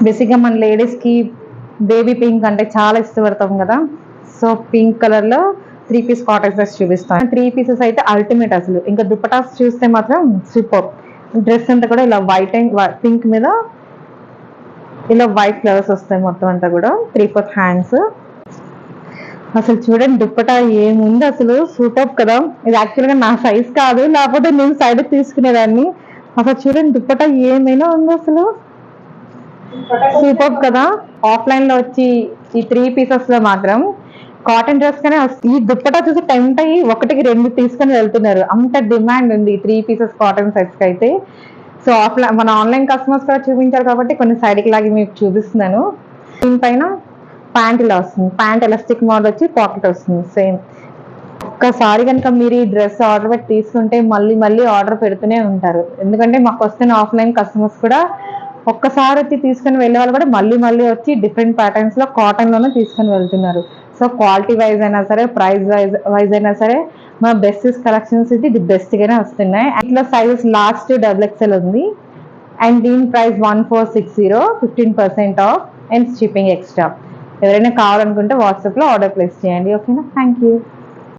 బేసిక్గా మన లేడీస్కి బేబీ పింక్ అంటే చాలా ఇష్టపడతాం కదా. సో పింక్ కలర్లో 3 పీస్ కాటన్ డ్రెస్ చూపిస్తాను. 3 పీసెస్ అయితే అల్టిమేట్ అసలు. ఇంకా దుపటాస్ చూస్తే మాత్రం సూపర్. డ్రెస్ అంతా కూడా ఇలా వైట్ అండ్ పింక్ మీద ఇలా వైట్ ఫ్లవర్స్ వస్తాయి మొత్తం అంతా కూడా. 3/4 హ్యాండ్స్. అసలు చూడండి దుప్పటా ఏముంది అసలు, సూపర్ కదా. ఇది యాక్చువల్గా నా సైజ్ కాదు, లేకపోతే నేను సైడ్ తీసుకునేదాన్ని. అసలు చూడండి దుప్పటా ఏమైనా ఉంది అసలు, సూపర్ కదా. ఆఫ్లైన్ లో వచ్చి ఈ 3 పీసెస్ లో మాత్రం కాటన్ డ్రెస్ కానీ ఈ దుప్పటా చూసి టెంప్ట్ అయ్యి 1కి 2 తీసుకొని వెళ్తున్నారు. అంత డిమాండ్ ఉంది 3 పీసెస్ కాటన్ సెట్స్ కి అయితే. సో ఆఫ్లైన్ మన ఆన్లైన్ కస్టమర్స్ కూడా చూపించారు కాబట్టి కొన్ని సైడ్కి లాగి మీకు చూపిస్తున్నాను. దీనిపైన ప్యాంట్ ఇలా వస్తుంది. ప్యాంట్ ఎలాస్టిక్ మోడల్ వచ్చి పాకెట్ వస్తుంది సేమ్. ఒక్కసారి కనుక మీరు ఈ డ్రెస్ ఆర్డర్ పెట్టి తీసుకుంటే మళ్ళీ మళ్ళీ ఆర్డర్ పెడుతూనే ఉంటారు. ఎందుకంటే మాకు వస్తున్న ఆఫ్లైన్ కస్టమర్స్ కూడా ఒక్కసారి వచ్చి తీసుకుని వెళ్ళే వాళ్ళు కూడా మళ్ళీ మళ్ళీ వచ్చి డిఫరెంట్ ప్యాటర్న్స్ లో కాటన్ లోనే తీసుకుని వెళ్తున్నారు. సో క్వాలిటీ వైజ్ అయినా సరే, ప్రైస్ వైజ్ అయినా సరే మా బెస్ట్ కలెక్షన్స్ ఇది ది బెస్ట్ గానే వస్తున్నాయి. ఇట్లా సైజెస్ లాస్ట్ XXL ఉంది. అండ్ దీని price 1460, 15% of and shipping extra. ఎవరైనా కావాలనుకుంటే వాట్సాప్ లో ఆర్డర్ ప్లేస్ చేయండి. ఓకేనా, థ్యాంక్ యూ.